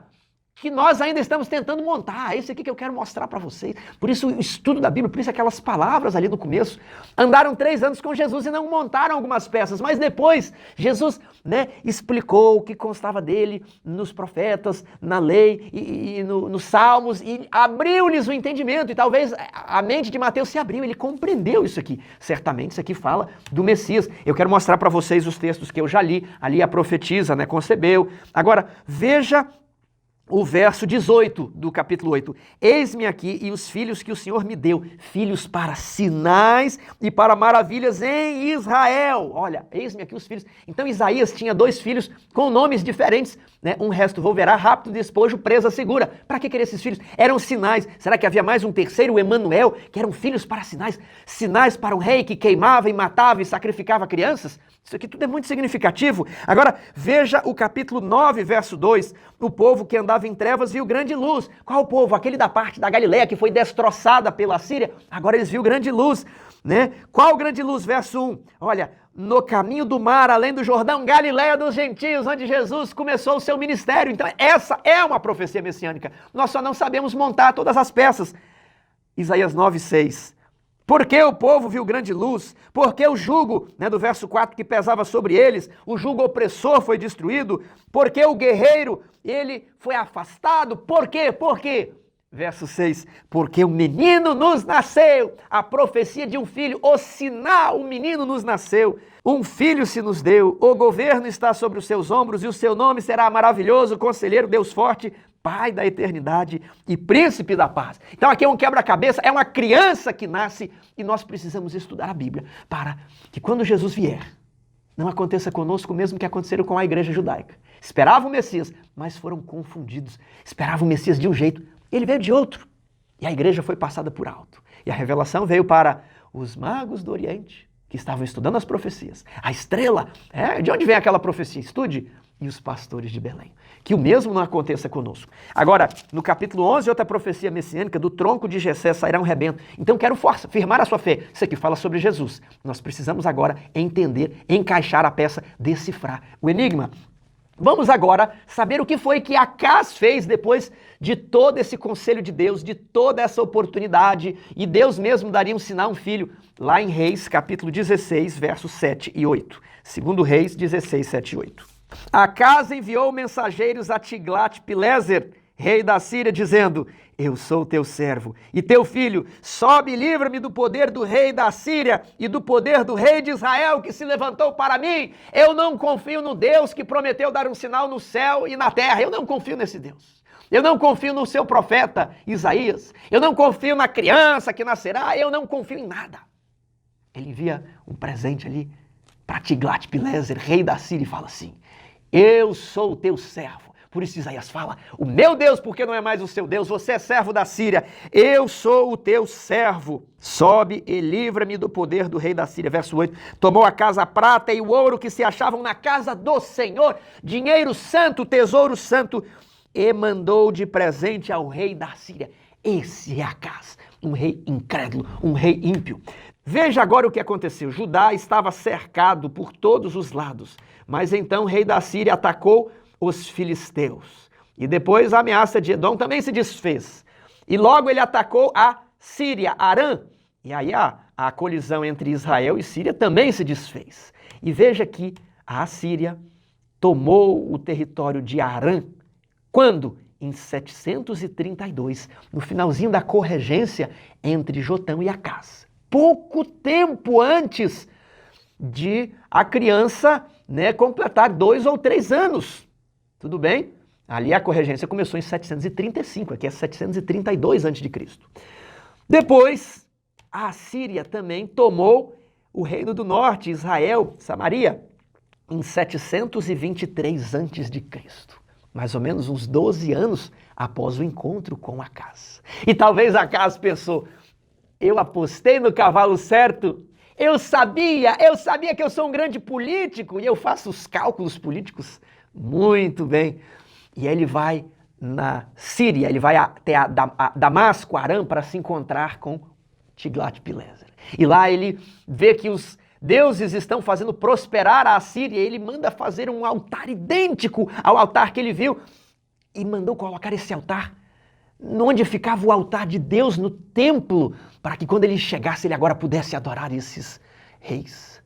que nós ainda estamos tentando montar. É isso aqui que eu quero mostrar para vocês. Por isso o estudo da Bíblia, por isso aquelas palavras ali no começo. Andaram 3 anos com Jesus e não montaram algumas peças, mas depois Jesus, né, explicou o que constava dele nos profetas, na lei e nos salmos, e abriu-lhes o entendimento, e talvez a mente de Mateus se abriu, ele compreendeu isso aqui. Certamente isso aqui fala do Messias. Eu quero mostrar para vocês os textos que eu já li. Ali a profetisa, né, concebeu. Agora, veja o verso 18 do capítulo 8. Eis-me aqui e os filhos que o Senhor me deu, filhos para sinais e para maravilhas em Israel. Olha, eis-me aqui os filhos. Então Isaías tinha 2 filhos com nomes diferentes, né? Um resto volverá, rápido despojo, presa segura. Para que querer esses filhos? Eram sinais. Será que havia mais um terceiro, o Emanuel, que eram filhos para sinais? Sinais para um rei que queimava e matava e sacrificava crianças? Isso aqui tudo é muito significativo. Agora, veja o capítulo 9, verso 2. O povo que andava em trevas viu grande luz. Qual povo? Aquele da parte da Galileia que foi destroçada pela Síria. Agora eles viram grande luz, né? Qual grande luz? Verso 1. Olha, no caminho do mar, além do Jordão, Galileia dos gentios, onde Jesus começou o seu ministério. Então, essa é uma profecia messiânica. Nós só não sabemos montar todas as peças. Isaías 9, 6. Porque o povo viu grande luz, porque o jugo, né, do verso 4, que pesava sobre eles, o jugo opressor foi destruído, porque o guerreiro, ele foi afastado. Por quê? Por quê? Verso 6, porque o menino nos nasceu, a profecia de um filho, o sinal, o menino nos nasceu, um filho se nos deu, o governo está sobre os seus ombros e o seu nome será maravilhoso, conselheiro, Deus forte, Pai da eternidade e príncipe da paz. Então aqui é um quebra-cabeça, é uma criança que nasce e nós precisamos estudar a Bíblia para que quando Jesus vier, não aconteça conosco o mesmo que aconteceu com a igreja judaica. Esperavam o Messias, mas foram confundidos. Esperavam o Messias de um jeito, ele veio de outro. E a igreja foi passada por alto. E a revelação veio para os magos do Oriente, que estavam estudando as profecias. A estrela, de onde vem aquela profecia? Estude. E os pastores de Belém. Que o mesmo não aconteça conosco. Agora, no capítulo 11, outra profecia messiânica, do tronco de Jessé sairá um rebento. Então, quero firmar a sua fé. Isso aqui fala sobre Jesus. Nós precisamos agora entender, encaixar a peça, decifrar o enigma. Vamos agora saber o que foi que Acás fez depois de todo esse conselho de Deus, de toda essa oportunidade, e Deus mesmo daria um sinal, um filho, lá em Reis, capítulo 16, versos 7 e 8. Segundo Reis 16, 7 e 8. Acás enviou mensageiros a Tiglat-Pileser, rei da Síria, dizendo: eu sou teu servo e teu filho, sobe e livra-me do poder do rei da Síria e do poder do rei de Israel que se levantou para mim. Eu não confio no Deus que prometeu dar um sinal no céu e na terra. Eu não confio nesse Deus. Eu não confio no seu profeta Isaías. Eu não confio na criança que nascerá. Eu não confio em nada. Ele envia um presente ali para Tiglat-Pileser, rei da Síria, e fala assim: eu sou o teu servo. Por isso Isaías fala: o meu Deus, porque não é mais o seu Deus, você é servo da Síria, eu sou o teu servo. Sobe e livra-me do poder do rei da Síria. Verso 8, tomou a casa, a prata e o ouro que se achavam na casa do Senhor, dinheiro santo, tesouro santo, e mandou de presente ao rei da Síria. Esse é Acaz, um rei incrédulo, um rei ímpio. Veja agora o que aconteceu. Judá estava cercado por todos os lados, mas então o rei da Síria atacou os filisteus. E depois a ameaça de Edom também se desfez. E logo ele atacou a Síria, Arã. E aí a colisão entre Israel e Síria também se desfez. E veja que a Síria tomou o território de Arã. Quando? Em 732, no finalzinho da corregência entre Jotão e Acaz. Pouco tempo antes de a criança, completar 2 ou 3 anos. Tudo bem? Ali a corregência começou em 735, aqui é 732 a.C. Depois, a Síria também tomou o reino do norte, Israel, Samaria, em 723 a.C., mais ou menos uns 12 anos após o encontro com Acaz. E talvez Acaz pensou: eu apostei no cavalo certo, eu sabia que eu sou um grande político e eu faço os cálculos políticos muito bem. E ele vai na Síria, ele vai até a Damasco, Arã, para se encontrar com Tiglat-Pileser. E lá ele vê que os deuses estão fazendo prosperar a Síria, ele manda fazer um altar idêntico ao altar que ele viu e mandou colocar esse altar onde ficava o altar de Deus no templo, para que quando ele chegasse ele agora pudesse adorar esses reis.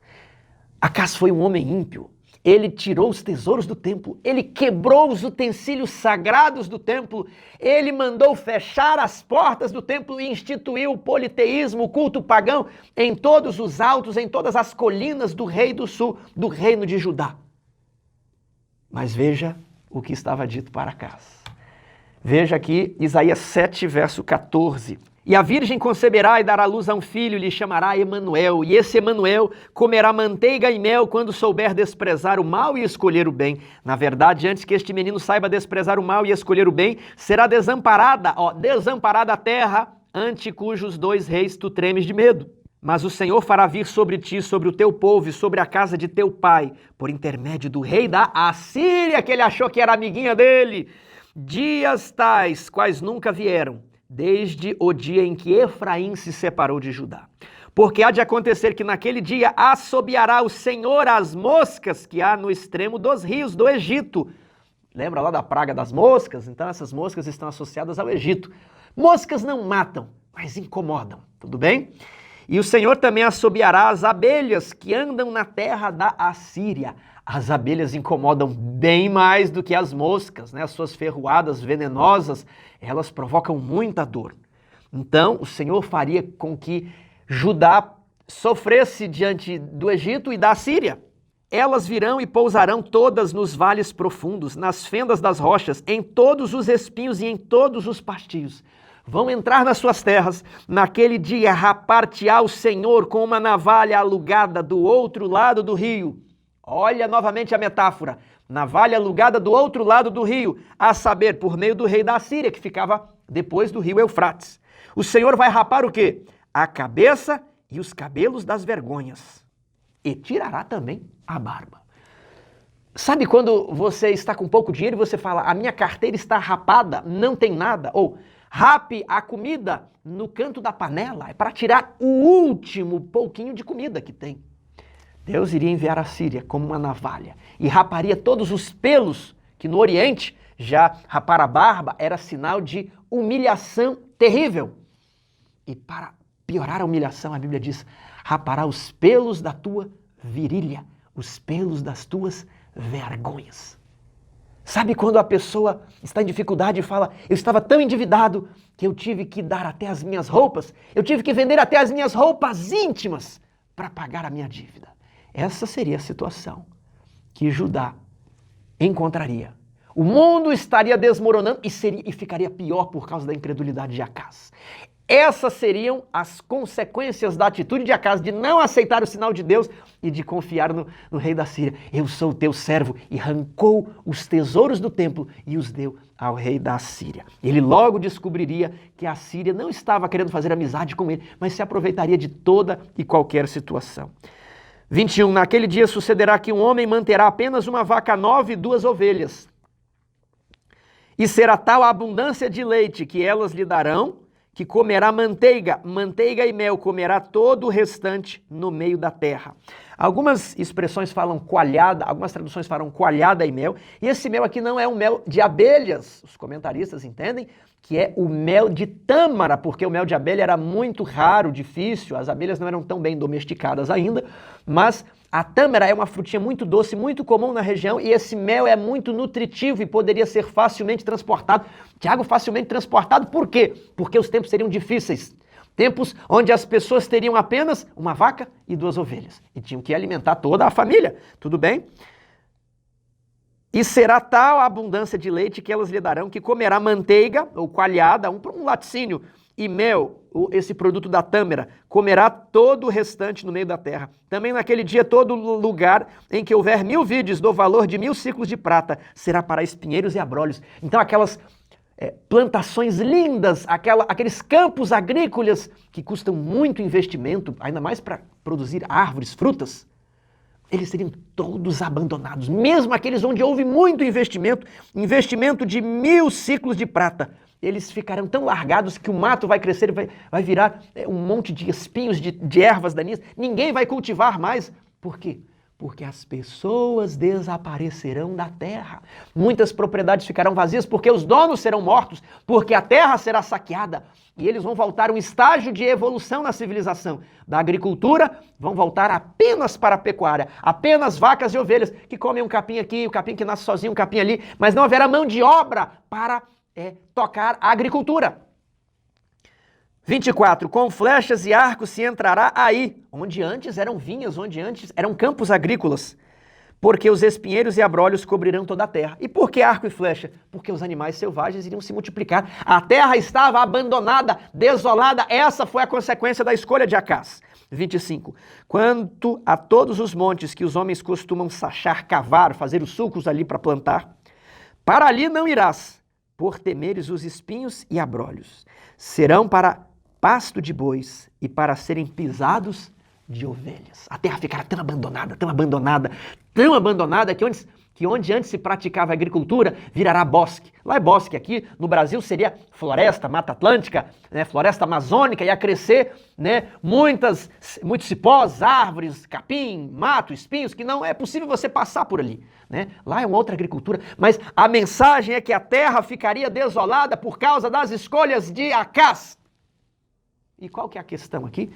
Acaz foi um homem ímpio. Ele tirou os tesouros do templo, ele quebrou os utensílios sagrados do templo, ele mandou fechar as portas do templo e instituiu o politeísmo, o culto pagão, em todos os altos, em todas as colinas do rei do sul, do reino de Judá. Mas veja o que estava dito para Acaz. Veja aqui Isaías 7, verso 14. E a virgem conceberá e dará luz a um filho, lhe chamará Emanuel. E esse Emanuel comerá manteiga e mel quando souber desprezar o mal e escolher o bem. Na verdade, antes que este menino saiba desprezar o mal e escolher o bem, será desamparada a terra, ante cujos 2 reis tu tremes de medo. Mas o Senhor fará vir sobre ti, sobre o teu povo e sobre a casa de teu pai, por intermédio do rei da Assíria, que ele achou que era amiguinha dele, dias tais quais nunca vieram, desde o dia em que Efraim se separou de Judá. Porque há de acontecer que naquele dia assobiará o Senhor as moscas que há no extremo dos rios do Egito. Lembra lá da praga das moscas? Então essas moscas estão associadas ao Egito. Moscas não matam, mas incomodam, tudo bem? E o Senhor também assobiará as abelhas que andam na terra da Assíria. As abelhas incomodam bem mais do que as moscas, As suas ferroadas venenosas, elas provocam muita dor. Então, o Senhor faria com que Judá sofresse diante do Egito e da Síria. Elas virão e pousarão todas nos vales profundos, nas fendas das rochas, em todos os espinhos e em todos os pastios. Vão entrar nas suas terras, naquele dia rapar-te-á o Senhor com uma navalha alugada do outro lado do rio. Olha novamente a metáfora, navalha alugada do outro lado do rio, a saber, por meio do rei da Síria, que ficava depois do rio Eufrates. O Senhor vai rapar o quê? A cabeça e os cabelos das vergonhas, e tirará também a barba. Sabe quando você está com pouco dinheiro e você fala: a minha carteira está rapada, não tem nada? Ou rape a comida no canto da panela, é para tirar o último pouquinho de comida que tem. Deus iria enviar a Síria como uma navalha e raparia todos os pelos, que no Oriente já rapar a barba era sinal de humilhação terrível. E para piorar a humilhação, a Bíblia diz: rapará os pelos da tua virilha, os pelos das tuas vergonhas. Sabe quando a pessoa está em dificuldade e fala, eu estava tão endividado que eu tive que dar até as minhas roupas, eu tive que vender até as minhas roupas íntimas para pagar a minha dívida. Essa seria a situação que Judá encontraria. O mundo estaria desmoronando e ficaria pior por causa da incredulidade de Acaz. Essas seriam as consequências da atitude de Acaz, de não aceitar o sinal de Deus e de confiar no rei da Síria. Eu sou o teu servo, e arrancou os tesouros do templo e os deu ao rei da Síria. Ele logo descobriria que a Síria não estava querendo fazer amizade com ele, mas se aproveitaria de toda e qualquer situação. 21. Naquele dia sucederá que um homem manterá apenas uma vaca nova e 2 ovelhas. E será tal a abundância de leite que elas lhe darão, que comerá manteiga e mel, comerá todo o restante no meio da terra. Algumas expressões falam coalhada, algumas traduções falam coalhada e mel, e esse mel aqui não é um mel de abelhas. Os comentaristas entendem que é o mel de tâmara, porque o mel de abelha era muito raro, difícil, as abelhas não eram tão bem domesticadas ainda, mas a tâmara é uma frutinha muito doce, muito comum na região, e esse mel é muito nutritivo e poderia ser facilmente transportado. Tiago, facilmente transportado por quê? Porque os tempos seriam difíceis. Tempos onde as pessoas teriam apenas uma vaca e 2 ovelhas. E tinham que alimentar toda a família. Tudo bem? E será tal a abundância de leite que elas lhe darão, que comerá manteiga, ou coalhada, um laticínio, e mel, esse produto da tâmara, comerá todo o restante no meio da terra. Também naquele dia todo lugar em que houver 1000 vides do valor de 1000 siclos de prata, será para espinheiros e abrolhos. Então aquelas plantações lindas, aqueles campos agrícolas que custam muito investimento, ainda mais para produzir árvores, frutas, eles seriam todos abandonados, mesmo aqueles onde houve muito investimento de 1000 siclos de prata. Eles ficarão tão largados que o mato vai crescer, vai virar um monte de espinhos, de ervas daninhas. Ninguém vai cultivar mais. Por quê? Porque as pessoas desaparecerão da terra. Muitas propriedades ficarão vazias porque os donos serão mortos, porque a terra será saqueada. E eles vão voltar a um estágio de evolução na civilização. Da agricultura, vão voltar apenas para a pecuária. Apenas vacas e ovelhas que comem um capim aqui, o capim que nasce sozinho, um capim ali. Mas não haverá mão de obra para tocar a agricultura. 24. Com flechas e arcos se entrará aí, onde antes eram vinhas, onde antes eram campos agrícolas, porque os espinheiros e abrolhos cobrirão toda a terra. E por que arco e flecha? Porque os animais selvagens iriam se multiplicar. A terra estava abandonada, desolada. Essa foi a consequência da escolha de Acaz. 25. Quanto a todos os montes que os homens costumam sachar, cavar, fazer os sulcos ali para plantar, para ali não irás, por temeres os espinhos e abrolhos. Serão para pasto de bois e para serem pisados de ovelhas. A terra ficará tão abandonada, que onde antes se praticava agricultura, virará bosque. Lá é bosque, aqui no Brasil seria floresta, Mata Atlântica, floresta amazônica, ia crescer muitos cipós, árvores, capim, mato, espinhos, que não é possível você passar por ali. Lá é uma outra agricultura, mas a mensagem é que a terra ficaria desolada por causa das escolhas de Acaz. E qual que é a questão aqui?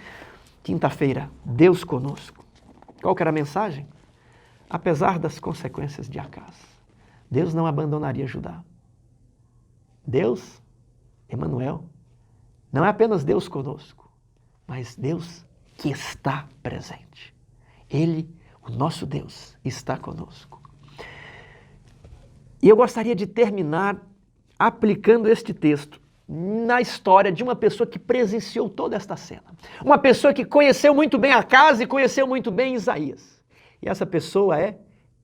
Quinta-feira, Deus conosco. Qual que era a mensagem? Apesar das consequências de Acaz, Deus não abandonaria Judá. Deus, Emanuel, não é apenas Deus conosco, mas Deus que está presente. Ele, o nosso Deus, está conosco. E eu gostaria de terminar aplicando este texto na história de uma pessoa que presenciou toda esta cena. Uma pessoa que conheceu muito bem Acaz e conheceu muito bem Isaías. E essa pessoa é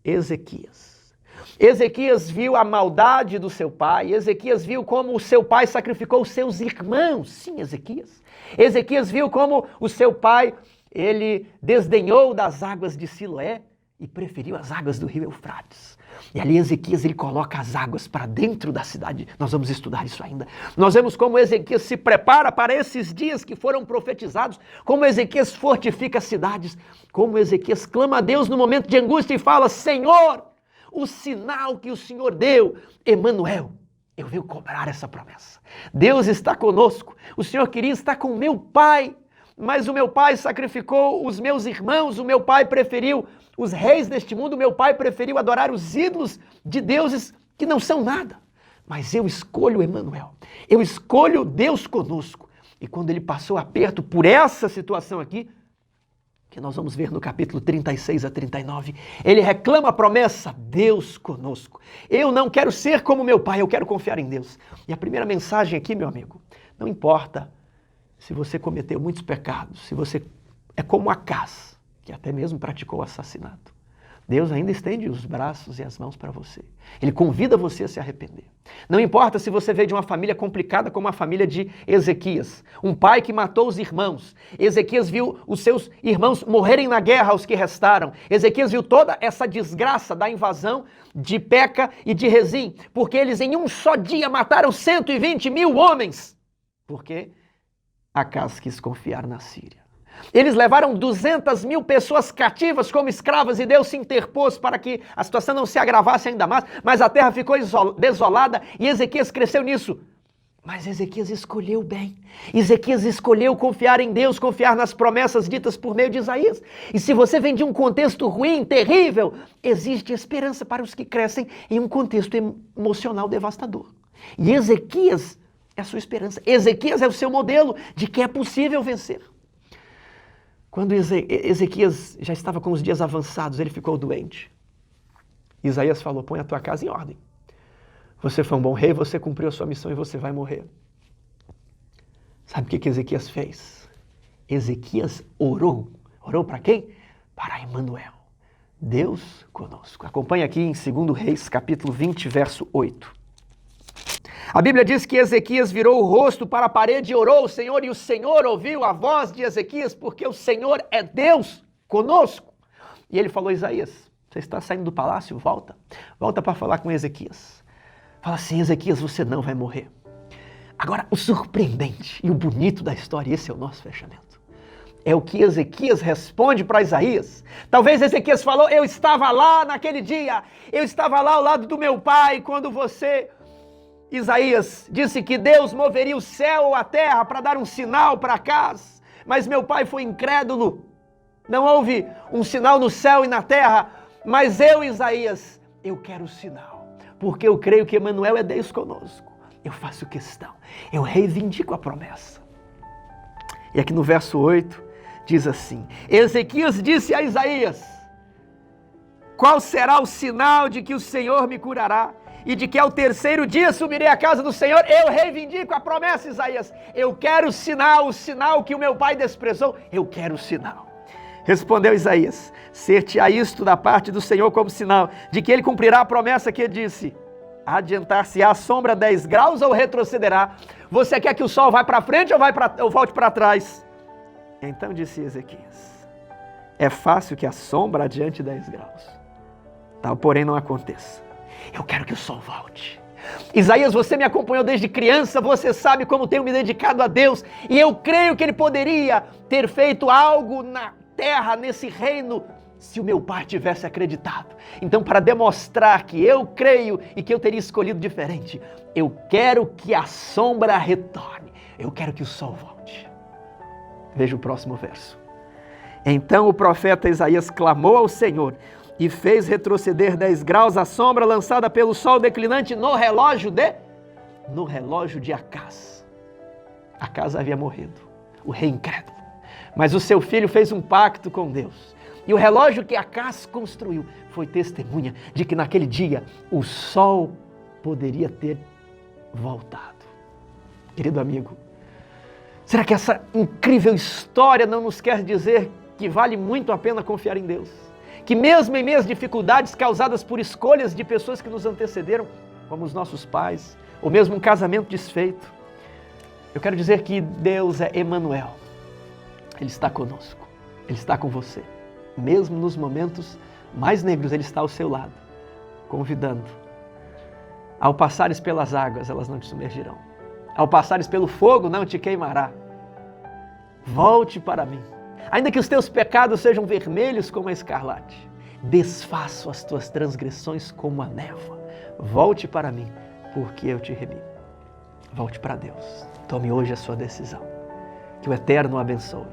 Ezequias. Ezequias viu a maldade do seu pai. Ezequias viu como o seu pai sacrificou os seus irmãos. Sim, Ezequias. Ezequias viu como o seu pai, ele desdenhou das águas de Siloé e preferiu as águas do rio Eufrates. E ali Ezequias, ele coloca as águas para dentro da cidade. Nós vamos estudar isso ainda. Nós vemos como Ezequias se prepara para esses dias que foram profetizados, como Ezequias fortifica as cidades, como Ezequias clama a Deus no momento de angústia e fala: Senhor, o sinal que o Senhor deu, Emanuel, eu venho cobrar essa promessa. Deus está conosco. O Senhor queria estar com o meu pai, mas o meu pai sacrificou os meus irmãos, o meu pai preferiu os reis deste mundo, o meu pai preferiu adorar os ídolos de deuses que não são nada. Mas eu escolho Emanuel. Eu escolho Deus conosco. E quando ele passou aperto por essa situação aqui, que nós vamos ver no capítulo 36 a 39, ele reclama a promessa, Deus conosco. Eu não quero ser como meu pai, eu quero confiar em Deus. E a primeira mensagem aqui, meu amigo, não importa se você cometeu muitos pecados, se você é como Acás, que até mesmo praticou o assassinato. Deus ainda estende os braços e as mãos para você. Ele convida você a se arrepender. Não importa se você veio de uma família complicada como a família de Ezequias, um pai que matou os irmãos. Ezequias viu os seus irmãos morrerem na guerra, os que restaram. Ezequias viu toda essa desgraça da invasão de Peca e de Rezim, porque eles em um só dia mataram 120 mil homens, porque Acás quis confiar na Síria. Eles levaram 200 mil pessoas cativas como escravas e Deus se interpôs para que a situação não se agravasse ainda mais, mas a terra ficou desolada e Ezequias cresceu nisso. Mas Ezequias escolheu bem. Ezequias escolheu confiar em Deus, confiar nas promessas ditas por meio de Isaías. E se você vem de um contexto ruim, terrível, existe esperança para os que crescem em um contexto emocional devastador. E Ezequias é a sua esperança. Ezequias é o seu modelo de que é possível vencer. Quando Ezequias já estava com os dias avançados, ele ficou doente. Isaías falou, põe a tua casa em ordem. Você foi um bom rei, você cumpriu a sua missão e você vai morrer. Sabe o que Ezequias fez? Ezequias orou. Orou para quem? Para Emanuel. Deus conosco. Acompanhe aqui em 2 Reis, capítulo 20, verso 8. A Bíblia diz que Ezequias virou o rosto para a parede e orou ao Senhor, e o Senhor ouviu a voz de Ezequias, porque o Senhor é Deus conosco. E ele falou, Isaías, você está saindo do palácio? Volta. Volta para falar com Ezequias. Fala assim, Ezequias, você não vai morrer. Agora, o surpreendente e o bonito da história, esse é o nosso fechamento, é o que Ezequias responde para Isaías. Talvez Ezequias falou, eu estava lá naquele dia, eu estava lá ao lado do meu pai, quando você... Isaías disse que Deus moveria o céu ou a terra para dar um sinal para Acás, mas meu pai foi incrédulo. Não houve um sinal no céu e na terra, mas eu, Isaías, eu quero o sinal, porque eu creio que Emanuel é Deus conosco. Eu faço questão, eu reivindico a promessa. E aqui no verso 8 diz assim, Ezequias disse a Isaías, qual será o sinal de que o Senhor me curará? E de que ao terceiro dia subirei à casa do Senhor, eu reivindico a promessa, Isaías. Eu quero o sinal que o meu pai desprezou, eu quero o sinal. Respondeu Isaías, ser-te-á isto da parte do Senhor como sinal, de que ele cumprirá a promessa que ele disse. Adiantar-se-á a sombra 10 graus ou retrocederá? Você quer que o sol vá para frente ou volte para trás? Então disse Ezequias, é fácil que a sombra adiante 10 graus. Tal, porém, não aconteça. Eu quero que o sol volte. Isaías, você me acompanhou desde criança, você sabe como tenho me dedicado a Deus, e eu creio que ele poderia ter feito algo na terra, nesse reino, se o meu pai tivesse acreditado. Então, para demonstrar que eu creio e que eu teria escolhido diferente, eu quero que a sombra retorne, eu quero que o sol volte. Veja o próximo verso. Então o profeta Isaías clamou ao Senhor, e fez retroceder 10 graus a sombra lançada pelo sol declinante no relógio de Acás. Acás havia morrido, o rei incrédulo. Mas o seu filho fez um pacto com Deus. E o relógio que Acás construiu foi testemunha de que naquele dia o sol poderia ter voltado. Querido amigo, será que essa incrível história não nos quer dizer que vale muito a pena confiar em Deus? Que mesmo em meio às dificuldades causadas por escolhas de pessoas que nos antecederam, como os nossos pais, ou mesmo um casamento desfeito, eu quero dizer que Deus é Emanuel. Ele está conosco, Ele está com você. Mesmo nos momentos mais negros, Ele está ao seu lado, convidando. Ao passares pelas águas, elas não te submergirão. Ao passares pelo fogo, não te queimará. Volte para mim. Ainda que os teus pecados sejam vermelhos como a escarlate, desfaço as tuas transgressões como a névoa. Volte para mim, porque eu te remi. Volte para Deus. Tome hoje a sua decisão. Que o Eterno o abençoe.